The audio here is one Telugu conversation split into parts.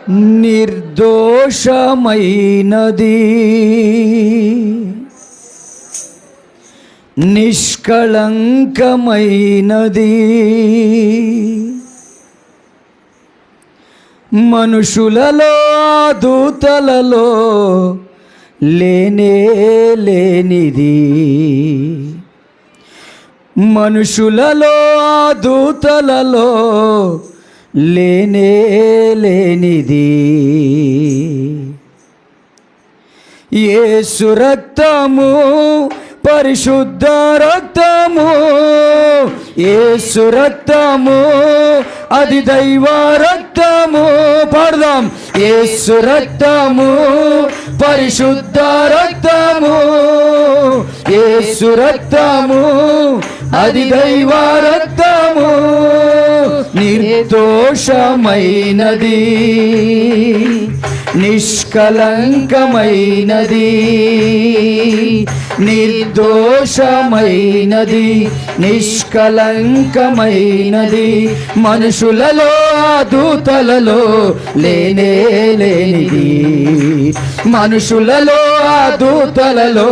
నిర్దోషమైనది, నిష్కళంకమైనది, మనుషులలో దూతలలో లేనే లేనిది, మనుషులలో దూతలలో లేనే లేనిది, యేసు రక్తము పరిశుద్ధ రక్తము, యేసు రక్తము అది దైవ రక్తము. పాడదాం. యేసు రక్తము పరిశుద్ధ రక్తము, యేసు రక్తము అది దైవ రక్తము, నిర్దోషమైనది, నిష్కళంకమైనది, నిర్దోషమైనది, నిష్కళంకమైనది, మనుషులలో దూతలలో లేనే లేనిది, మనుషులలో దూతలలో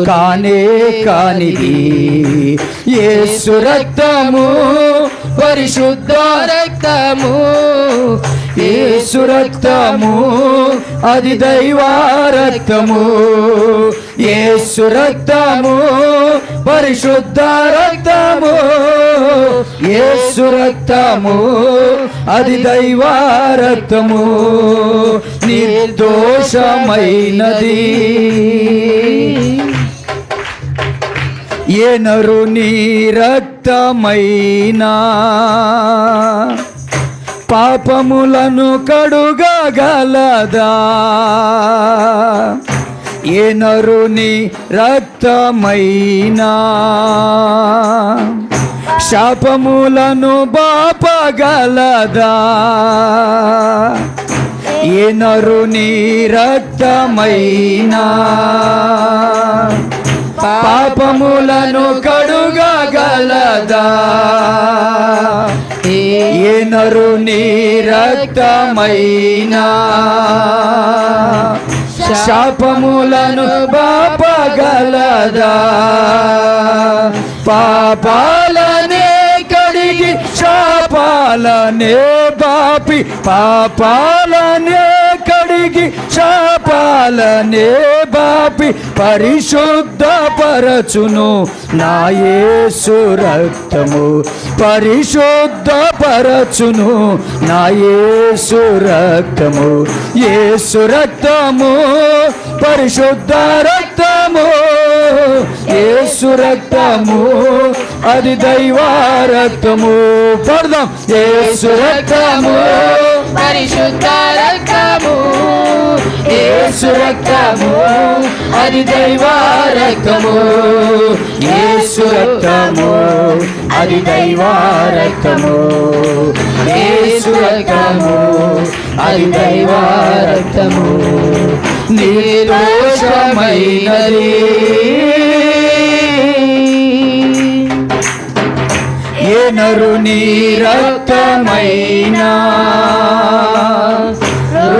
కానే కానిది, యేసు రక్తము పరిశుద్ధ రక్తము, యేసు రక్తము అది దైవ రక్తము, యేసు రక్తము పరిశుద్ధ రక్తము, యేసు రక్తము అది దైవ రక్తము, నిర్దోషమైనది. ఏ నరుని రక్తమైనా పాపములను కడుగగలదా, ఏ నరుని రక్తమైనా శాపములను బాపగలదా, ఏ నరుని రక్తమైనా పాపములను కడుగగలదా, ఏ నరుని రక్తమైనా శాపములను బాపగలదా, పాపాలనే కడిగి శాపాలనే బాపి, పాపాలనే కడిగి శాపాలనే బాపి పరిశుద్ధపరచును నా యేసు రక్తము, పరిశుద్ధపరచును నా యేసు రక్తము, యేసు రక్తము పరిశుద్ధ రక్తము, యేసు రక్తము అది దైవ రక్తము. పడదాం. యేసు రక్తము పరిశుద్ధ రక్తము, యేసు రక్తము అది దైవ రక్తము, యేసు రక్తము అది దైవ రక్తము, యేసు రక్తము అది దైవ రక్తము, నిర్దోషమైనది. ఏ నరుని రక్తమైనా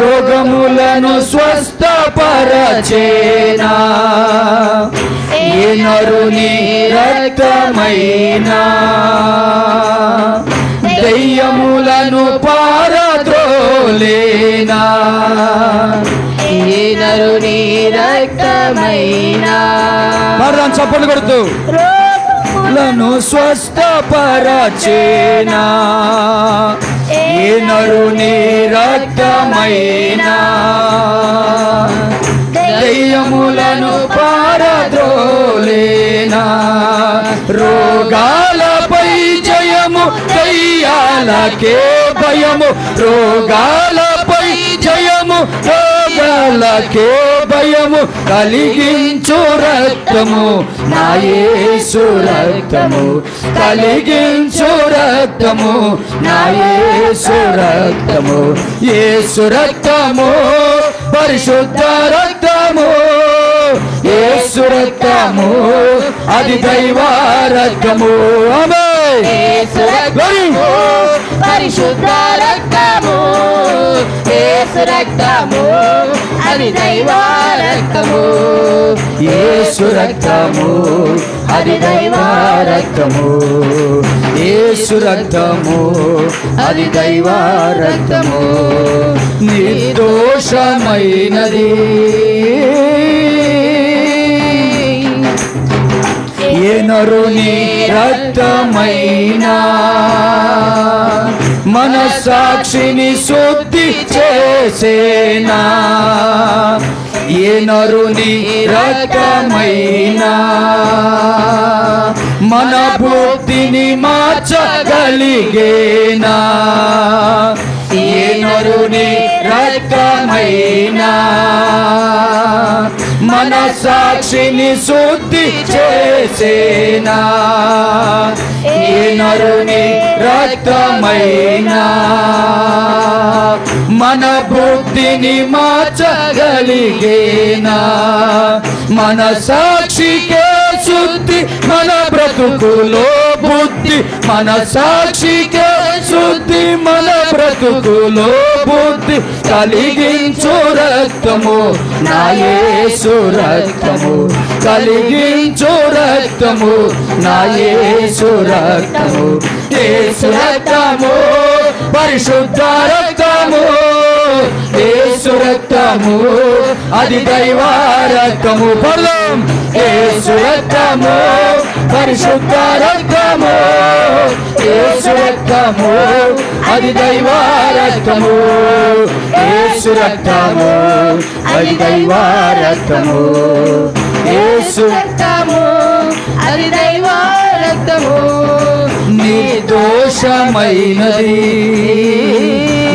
రోగములను స్వస్థపరచేనా, ఏ నరుని రక్తమైనా దయ్యములను పారద్రోలేనా, ఏ నరుని రక్తమైనా చప్పట్లు కొడుతూ లను స్వస్థపరచేనా, ఏ నరుని రక్తమైనా దయ్యములను పారద్రోలేనా, రోగాలపై జయము దయ్యాలకే భయము, రోగాలపై జయము రోగాలకే భయము కలిగించు రక్తము నా యేసు రక్తము, కలిగించు రక్తము నా యేసు రక్తము, యేసు రక్తము పరిశుద్ధ రక్తము, యేసు రక్తము అది దైవ రక్తము. ఆమేన్. యేసు రక్తము పరిశుద్ధ రక్తము, యేసు రక్తము, అది దైవ రక్తము. యేసు రక్తము అది దైవ రక్తము, యేసు రక్తము అది దైవ రక్తము, నిర్దోషమైనది ఏ నరుని రక్తమైనా మన సాక్షిని శుద్ధి చేసేనా, ఏ నరుని రక్తమైనా మన బుద్ధిని మార్చగలిగేనా, ఏ నరుని రక్తమైనా మన సాక్షిని శుద్ధి చేసేనా, ఏ నరుని రక్తమైనా మన బుద్ధిని మార్చగలిగేనా, మన సాక్షికే శుద్ధి మన బ్రతుకులో బుద్ధి, మన సాక్షికే శుద్ధి మన బ్రతుకులో బుద్ధి కలిగించు రక్తము నా యేసు రక్తము, కలిగించు రక్తము నా యేసు రక్తము, యేసు రక్తము పరిశుద్ధ రక్తము, యేసు రక్తము అది దైవ రక్తము. పర్లం యేసు రక్తము పరిశుద్ధ రక్తము, యేసు రక్తము అది దైవ రక్తము, యేసు రక్తము అది దైవ రక్తము, యేసు రక్తము అది దైవ రక్తము, నిర్దోషమైనది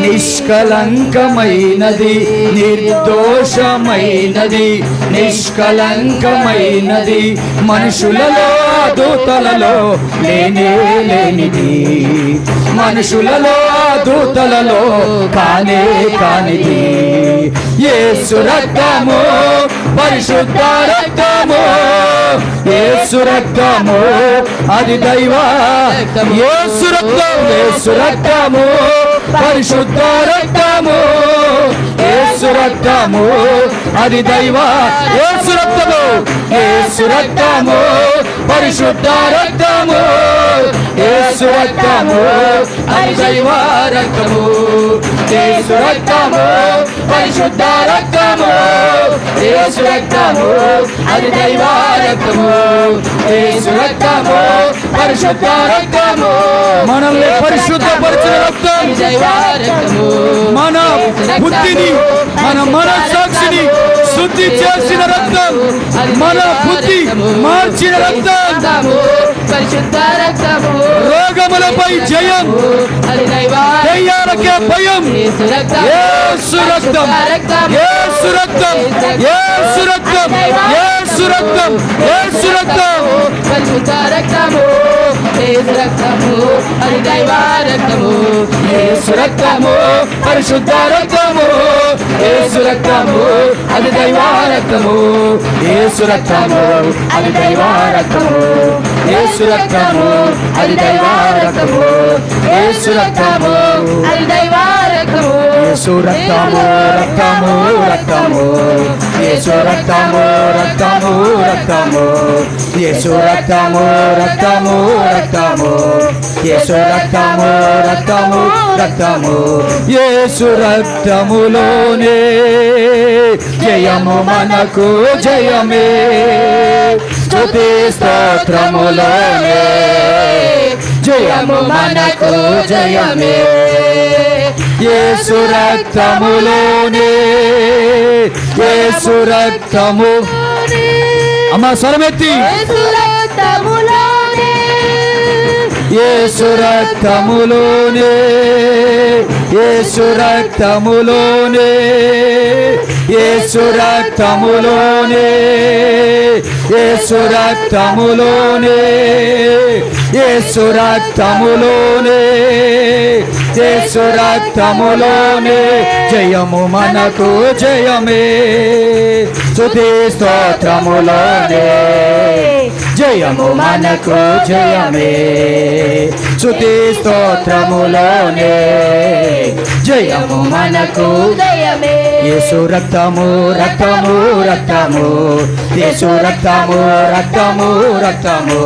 నిష్కలంకమైనది, నిర్దోషమైనది నిష్కలంకమైనది, మనుషులలో దూతలలో లేనే లేనిది, మనుషులలో దూతలలో కానే కానిది, యేసు రక్తము పరిశుద్ధ రక్తము, యేసు రక్తము అది దైవ, యేసు రక్తం, యేసు రక్తము పరిశుద్ధ రక్తము, యేసు రక్తము అది దైవ, యేసు రక్తము, యేసు రక్తము పరిశుద్ధ రక్తము, యేసు రక్తము అది దైవ రక్తము, యేసు రక్తము పరిశుద్ధ రక్తము, యేసు రక్తము అది దైవ రక్తము, యేసు రక్తము పరిశుద్ధ రక్తము, మనల్ని పరిశుద్ధపరిచిన రక్తం, మన బుద్ధిని మన మనస్సాక్షిని శుద్ధి చేసిన రక్తం, మన బుద్ధి మార్చిన రక్తం, పరిశుద్ధ రక్తము, రోగములపై జయం, దయ్యాలకే భయం, యేసు రక్తం, యేసు రక్తం, యేసు రక్తం, యేసు రక్తం, యేసు రక్తం, పరిశుద్ధ రక్తము, యేసు రక్తము అది దైవ రక్తము, యేసు రక్తము పరిశుద్ధ రక్తము, యేసు రక్తము అది దైవ రక్తము, యేసు రక్తము అది దైవ రక్తము, యేసు రక్తము అది దైవ రక్తము, యేసు రక్తము అది దైవ రక్తము, యేసు రక్తము రక్తము రక్తము, యేసు రక్తము రక్తము రక్తము, యేసు రక్తము రక్తము రక్తము, యేసు రక్తము రక్తము రక్తము, యేసు రక్తములోనే జయము మనకు జయమే, స్తుతి స్తోత్రములోనే జయము మనకు జయమే, యేసు రక్తములోనే, యేసు రక్తము, అమ్మ స్వరమెత్తి, యేసు రక్తములోనే, యేసు రక్తములోనే, యేసు రక్తములోనే, యేసు రక్తములోనే, యేసు రక్తములోనే, యేసు రక్తములోనే, యేసు రక్తములోనే జయము మనకు జయమే, స్తుతి స్తోత్రములోనే జయము మనకు జయమే స్తుతి స్తోత్రములోనే జయము మనకు జయమే యేసు రక్తము రక్తము రక్తము యేసు రక్తము రక్తము రక్తము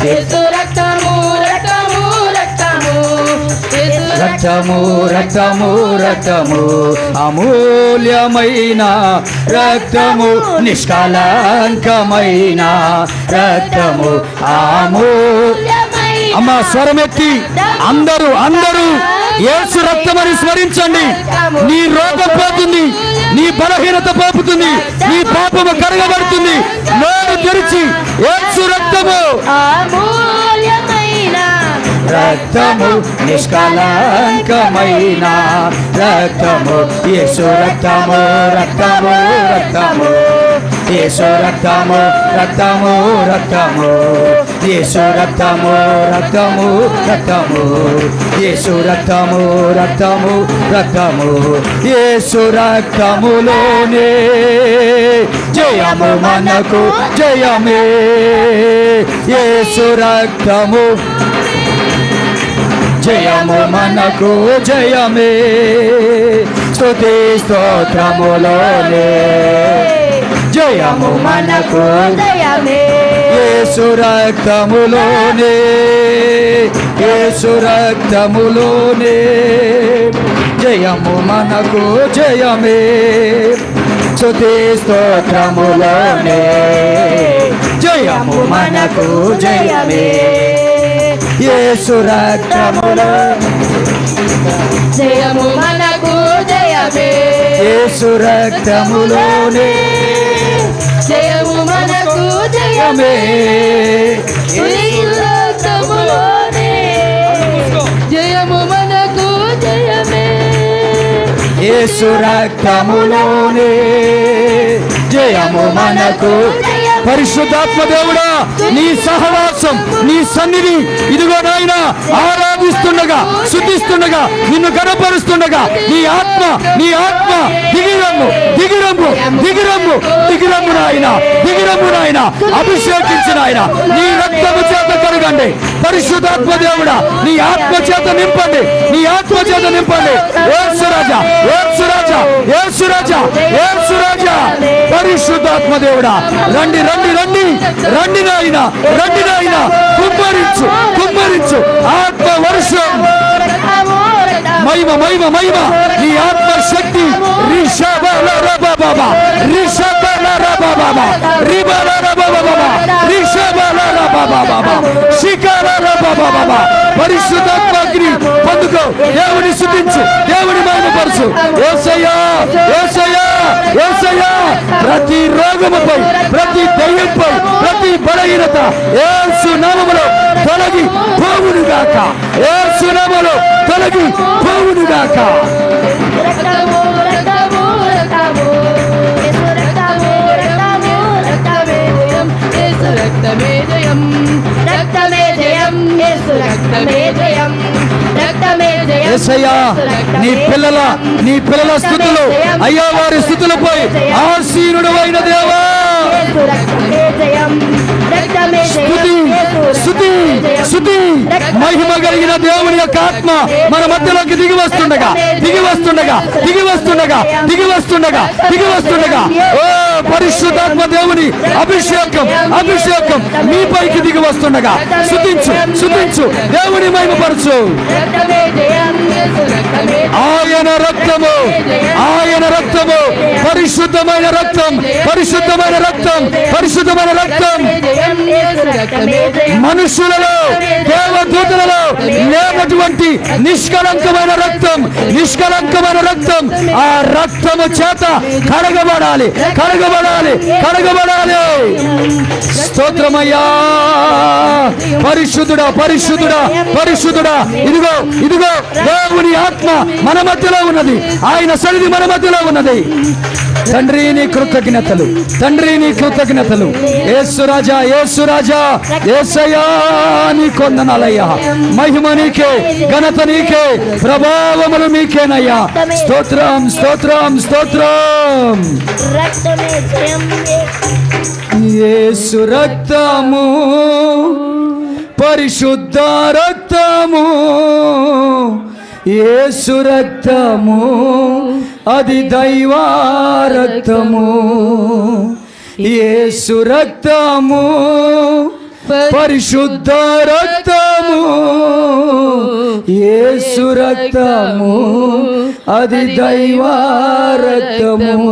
యేసు రక్తము రక్తము రక్తము యేసు రక్తము రక్తము రక్తము అమూల్యమైన రక్తము నిష్కలంకమైన రక్తము అమ్మ స్వరమెత్తి అందరూ అందరూ యేసు రక్తమని స్మరించండి. నీ రోగం పోతుంది, నీ బలహీనత పోతుంది, నీ పాపము కడగబడుతుంది. నోరు తెరిచి యేసు రక్తము అమూల్యమైన రక్తము నిష్కలంకమైన రక్తము యేసు రక్తము రక్తము రక్తము యేసు రక్తము రక్తము రక్తము యేసు రక్తము రక్తము రక్తము యేసు రక్తము రక్తము రక్తము యేసు రక్తములోనే జయము మనకు జయమే యేసు రక్తము జయము మనకు జయమే స్తుతి స్తోత్రములోనే జయము మనకు జయమే యేసు రక్తములోనే యేసు రక్తములోనే జయము మనకు జయమే స్తుతి స్తోత్రములోనే జయము మనకు జయమే యేసు రక్తములో జయము మనకు జయమే యేసు రక్తములోనే జయము మనకు జయమే యేసు రక్తములోనే జయము మనకు జయమే యేసు రక్తములోనే జయము మనకు పరిశుద్ధాత్మ దేవుడా నీ సహవాసం నీ సన్నిధి ఇదిగో నాయన ఆరాధిస్తుండగా శుద్ధిస్తుండగా నిన్ను కనపరుస్తుండగా నీ ఆత్మ దిగిరమ్ము దిగిరమ్ము దిగిరమ్ము దిగిరమ్ము నాయన దిగిరమ్ము నాయన అభిషేకించిన ఆయన నీ రక్తము చేత కడగండి పరిశుద్ధాత్మ దేవుడా నీ ఆత్మ చేత నింపండి నీ ఆత్మ చేత నింపండి యేసు రాజా యేసు రాజా యేసు రాజా యేసు రాజా పరిశుద్ధాత్మ దేవుడా రండి రండి రండి రండి నాయన రండి నాయన కుమ్మరించు కుమ్మరించు ఆత్మ వర్షం మహిమ మహిమ మహిమ నీ ఆత్మ శక్తి పరిశుద్ధాత్మగ్ని పొందుకో దేవుని స్తుతించు దేవుని మహిమపరచు యేసయ్యా యేసయ్యా యేసయ్యా ప్రతి రోగముపై ప్రతి దయ్యంపై ప్రతి బలహీనత యేసు నామములో తొలగి పోవునుగాక యేసు నామములో తొలగి పోవునుగాక రక్తము రక్తము రక్తము యేసు రక్తము రక్తము రక్తమే జయం యేసు రక్తమే జయం రక్తమే జయం యేసు రక్తమే జయం రక్తమే జయం యేసయ్యా నీ పిల్లల స్థుతులు అయ్యా వారి స్థుతులపై ఆసీనుడు అయిన దేవా యేసు రక్తమే జయం రక్తమే స్తుతి స్తుతి స్తుతి మహిమ కలిగిన దేవుని యొక్క ఆత్మ మన మధ్యలోకి దిగి వస్తుండగా దిగి వస్తుండగా దిగి వస్తుండగా దిగి వస్తుండగా దిగి వస్తుండగా ఓ పరిశుద్ధాత్మ దేవుని అభిషేకం అభిషేకం మీ పైకి దిగి వస్తుండగా స్తుతించు స్తుతించు దేవుని మహిమపరచు రక్తమే జయం యేసు రక్తమే ఆయన రక్తము ఆయన రక్తము పరిశుద్ధమైన రక్తం పరిశుద్ధమైన రక్తం పరిశుద్ధమైన రక్తం జయం యేసు రక్తమే జయం మనుషులలో దేవదూతలలో లేనటువంటి నిష్కలంకమైన రక్తం నిష్కలంకమైన రక్తం ఆ రక్తము చేత కడగబడాలి కడగబడాలి కడగబడాలి స్తోత్రమయ్యా పరిశుద్ధుడా పరిశుద్ధుడా పరిశుద్ధుడా ఇదిగో ఇదిగో దేవుని ఆత్మ మన మధ్యలో ఉన్నది ఆయన సన్నిధి మన మధ్యలో ఉన్నది తండ్రి నీ కృతజ్ఞతలు తండ్రి నీ కృతజ్ఞతలు. యేసు రాజా, యేసు రాజా, యేసయ్యా నీ కొందనాలయ్యా. మహిమ నీకే, ఘనత నీకే, ప్రభావములు మీకేనయ్యా. స్తోత్రం, స్తోత్రం, స్తోత్రం. రక్తమే జయం. యేసు రక్తము, పరిశుద్ధ రక్తము, యేసు రక్తము, అది దైవ రక్తము. యేసు రక్తము, పరిశుద్ధ రక్తము, యేసు రక్తము, అది దైవ రక్తము.